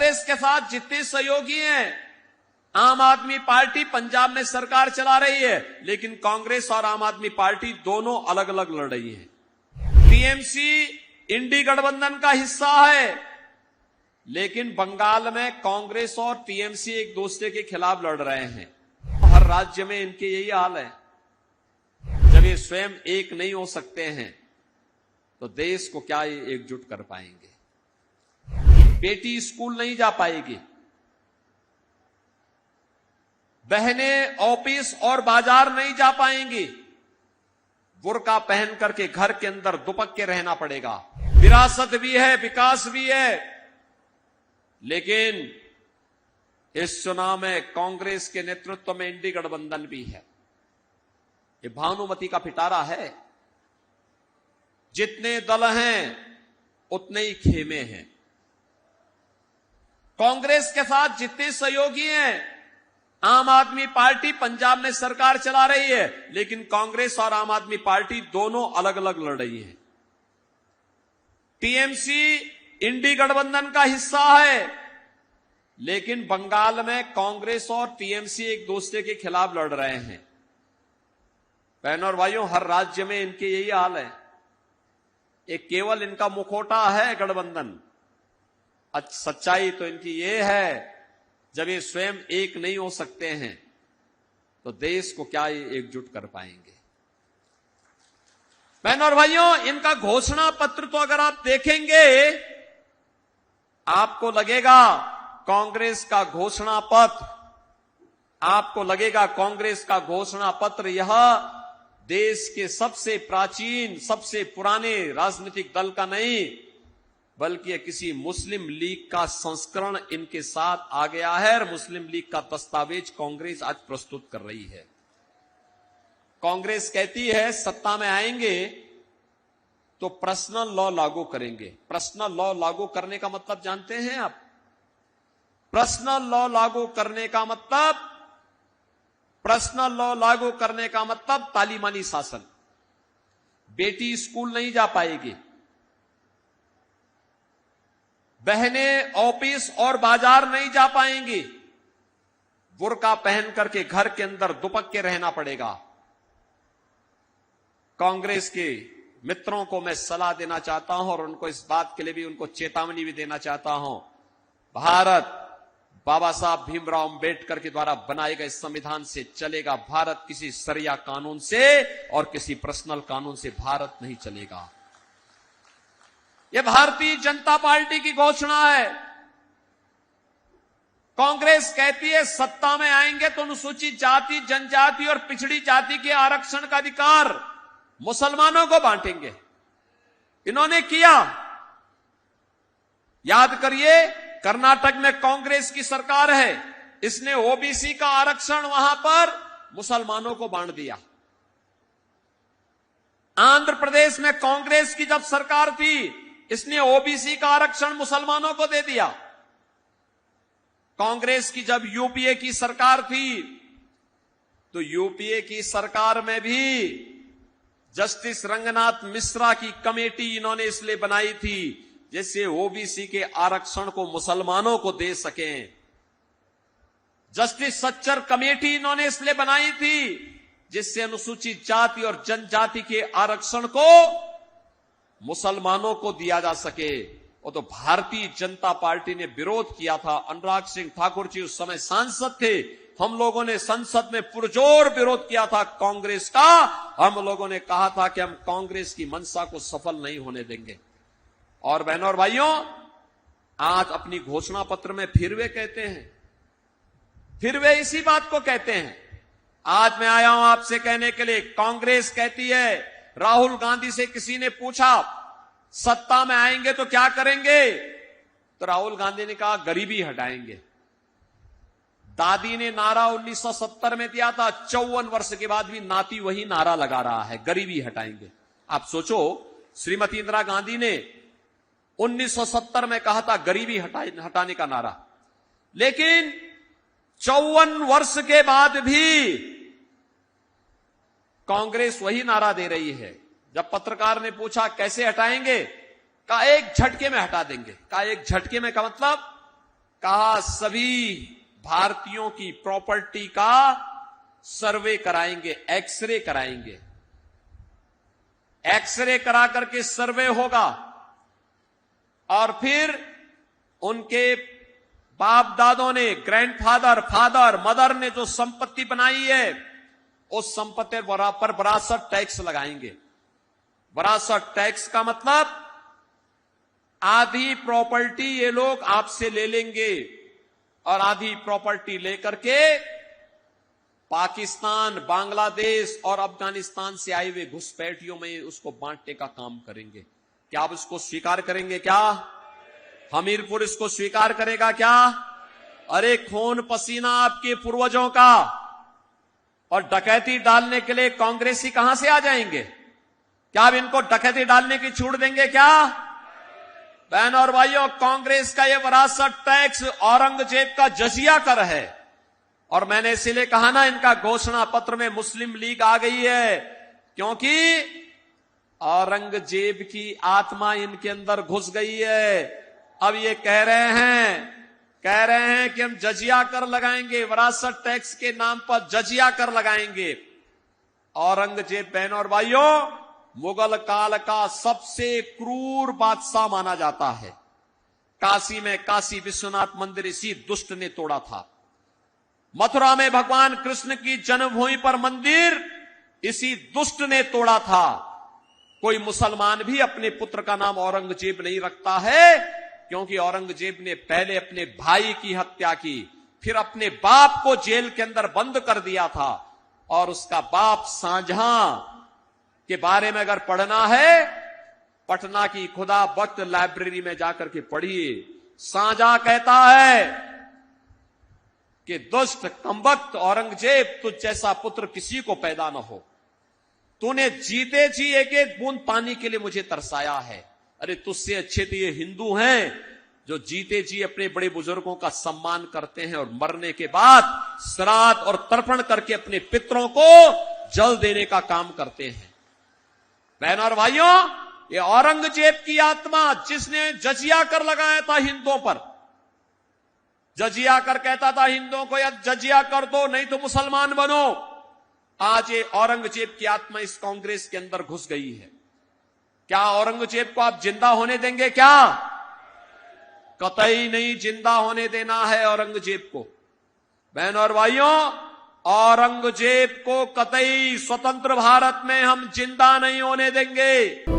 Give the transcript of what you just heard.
कांग्रेस के साथ जितने सहयोगी हैं, आम आदमी पार्टी पंजाब में सरकार चला रही है, लेकिन कांग्रेस और आम आदमी पार्टी दोनों अलग अलग लड़ रही है। टीएमसी इंडी गठबंधन का हिस्सा है, लेकिन बंगाल में कांग्रेस और टीएमसी एक दूसरे के खिलाफ लड़ रहे हैं। हर राज्य में इनके यही हाल है। जब ये स्वयं एक नहीं हो सकते हैं तो देश को क्या ये एकजुट कर पाएंगे? बेटी स्कूल नहीं जा पाएगी, बहनें ऑफिस और बाजार नहीं जा पाएंगी, बुर्का पहन करके घर के अंदर दुपक के रहना पड़ेगा। विरासत भी है, विकास भी है, लेकिन इस चुनाव में कांग्रेस के नेतृत्व में इंडी गठबंधन भी है। ये भानुमति का पिटारा है। जितने दल हैं उतने ही खेमे हैं। कांग्रेस के साथ जितने सहयोगी हैं, आम आदमी पार्टी पंजाब में सरकार चला रही है, लेकिन कांग्रेस और आम आदमी पार्टी दोनों अलग अलग लड़ रही है। टीएमसी इंडी गठबंधन का हिस्सा है, लेकिन बंगाल में कांग्रेस और टीएमसी एक दूसरे के खिलाफ लड़ रहे हैं। बहनों और भाइयों, हर राज्य में इनके यही हाल है। एक केवल इनका मुखौटा है गठबंधन। सच्चाई तो इनकी ये है, जब ये स्वयं एक नहीं हो सकते हैं तो देश को क्या ये एकजुट कर पाएंगे? बहनों और भाइयों, इनका घोषणा पत्र तो अगर आप देखेंगे आपको लगेगा कांग्रेस का घोषणा पत्र, आपको लगेगा कांग्रेस का घोषणा पत्र यह देश के सबसे प्राचीन, सबसे पुराने राजनीतिक दल का नहीं, बल्कि किसी मुस्लिम लीग का संस्करण इनके साथ आ गया है और मुस्लिम लीग का दस्तावेज कांग्रेस आज प्रस्तुत कर रही है। कांग्रेस कहती है सत्ता में आएंगे तो पर्सनल लॉ लागू करेंगे। पर्सनल लॉ लागू करने का मतलब जानते हैं आप? पर्सनल लॉ लागू करने का मतलब, पर्सनल लॉ लागू करने का मतलब तालिबानी शासन। बेटी स्कूल नहीं जा पाएगी, बहनें ऑफिस और बाजार नहीं जा पाएंगी, बुर्का पहन करके घर के अंदर दुपक के रहना पड़ेगा। कांग्रेस के मित्रों को मैं सलाह देना चाहता हूं और उनको इस बात के लिए भी उनको चेतावनी भी देना चाहता हूं। भारत बाबा साहब भीमराव अंबेडकर के द्वारा बनाए गए संविधान से चलेगा। भारत किसी शरिया कानून से और किसी पर्सनल कानून से भारत नहीं चलेगा। यह भारतीय जनता पार्टी की घोषणा है। कांग्रेस कहती है सत्ता में आएंगे तो अनुसूचित जाति, जनजाति और पिछड़ी जाति के आरक्षण का अधिकार मुसलमानों को बांटेंगे। इन्होंने किया, याद करिए, कर्नाटक में कांग्रेस की सरकार है, इसने ओबीसी का आरक्षण वहां पर मुसलमानों को बांट दिया। आंध्र प्रदेश में कांग्रेस की जब सरकार थी, इसने ओबीसी का आरक्षण मुसलमानों को दे दिया। कांग्रेस की जब यूपीए की सरकार थी, तो यूपीए की सरकार में भी जस्टिस रंगनाथ मिश्रा की कमेटी इन्होंने इसलिए बनाई थी जिससे ओबीसी के आरक्षण को मुसलमानों को दे सकें। जस्टिस सच्चर कमेटी इन्होंने इसलिए बनाई थी जिससे अनुसूचित जाति और जनजाति के आरक्षण को मुसलमानों को दिया जा सके। वो तो भारतीय जनता पार्टी ने विरोध किया था। अनुराग सिंह ठाकुर जी उस समय सांसद थे। हम लोगों ने संसद में पुरजोर विरोध किया था कांग्रेस का। हम लोगों ने कहा था कि हम कांग्रेस की मंशा को सफल नहीं होने देंगे। और बहनों और भाइयों, आज अपनी घोषणा पत्र में फिर वे कहते हैं, फिर वे इसी बात को कहते हैं। आज मैं आया हूं आपसे कहने के लिए, कांग्रेस कहती है, राहुल गांधी से किसी ने पूछा सत्ता में आएंगे तो क्या करेंगे, तो राहुल गांधी ने कहा गरीबी हटाएंगे। दादी ने नारा 1970 में दिया था, 54 वर्ष के बाद भी नाती वही नारा लगा रहा है, गरीबी हटाएंगे। आप सोचो, श्रीमती इंदिरा गांधी ने 1970 में कहा था गरीबी हटाने का नारा, लेकिन 54 वर्ष के बाद भी कांग्रेस वही नारा दे रही है। जब पत्रकार ने पूछा कैसे हटाएंगे, कहा एक झटके में हटा देंगे। कहा एक झटके में का मतलब कहा सभी भारतीयों की प्रॉपर्टी का सर्वे कराएंगे, एक्सरे कराएंगे। एक्सरे करा करके सर्वे होगा और फिर उनके बाप दादों ने, ग्रैंडफादर, फादर, मदर ने जो संपत्ति बनाई है, उस संपत्ति पर विरासत टैक्स लगाएंगे। विरासत टैक्स का मतलब आधी प्रॉपर्टी ये लोग आपसे ले लेंगे और आधी प्रॉपर्टी लेकर के पाकिस्तान, बांग्लादेश और अफगानिस्तान से आए हुए घुसपैठियों में उसको बांटने का काम करेंगे। क्या आप इसको स्वीकार करेंगे? क्या हमीरपुर इसको स्वीकार करेगा? क्या? अरे खून पसीना आपके पूर्वजों का, और डकैती डालने के लिए कांग्रेसी कहां से आ जाएंगे? क्या आप इनको डकैती डालने की छूट देंगे? क्या बहन और भाइयों, कांग्रेस का यह विरासत टैक्स औरंगजेब का जजिया कर है। और मैंने इसीलिए कहा ना, इनका घोषणा पत्र में मुस्लिम लीग आ गई है, क्योंकि औरंगजेब की आत्मा इनके अंदर घुस गई है। अब ये कह रहे हैं कि हम जजिया कर लगाएंगे, विरासत टैक्स के नाम पर जजिया कर लगाएंगे। औरंगजेब बहन और भाइयों मुगल काल का सबसे क्रूर बादशाह माना जाता है। काशी में काशी विश्वनाथ मंदिर इसी दुष्ट ने तोड़ा था। मथुरा में भगवान कृष्ण की जन्मभूमि पर मंदिर इसी दुष्ट ने तोड़ा था। कोई मुसलमान भी अपने पुत्र का नाम औरंगजेब नहीं रखता है, क्योंकि औरंगजेब ने पहले अपने भाई की हत्या की, फिर अपने बाप को जेल के अंदर बंद कर दिया था। और उसका बाप शाहजहां के बारे में अगर पढ़ना है, पटना की खुदा बख्त लाइब्रेरी में जाकर के पढ़िए। शाहजहां कहता है कि दुष्ट कमबख्त औरंगजेब, तुझ जैसा पुत्र किसी को पैदा न हो। तूने जीते जी एक एक बूंद पानी के लिए मुझे तरसाया है। अरे तुझसे अच्छे तो ये हिंदू हैं जो जीते जी अपने बड़े बुजुर्गों का सम्मान करते हैं और मरने के बाद श्राद्ध और तर्पण करके अपने पितरों को जल देने का काम करते हैं। बहन और भाइयों, ये औरंगजेब की आत्मा, जिसने जजिया कर लगाया था हिंदुओं पर, जजिया कर कहता था हिंदुओं को, या जजिया कर दो नहीं तो मुसलमान बनो। आज ये औरंगजेब की आत्मा इस कांग्रेस के अंदर घुस गई है। क्या औरंगजेब को आप जिंदा होने देंगे? क्या? कतई नहीं जिंदा होने देना है औरंगजेब को। बहन और भाइयों, औरंगजेब को कतई स्वतंत्र भारत में हम जिंदा नहीं होने देंगे।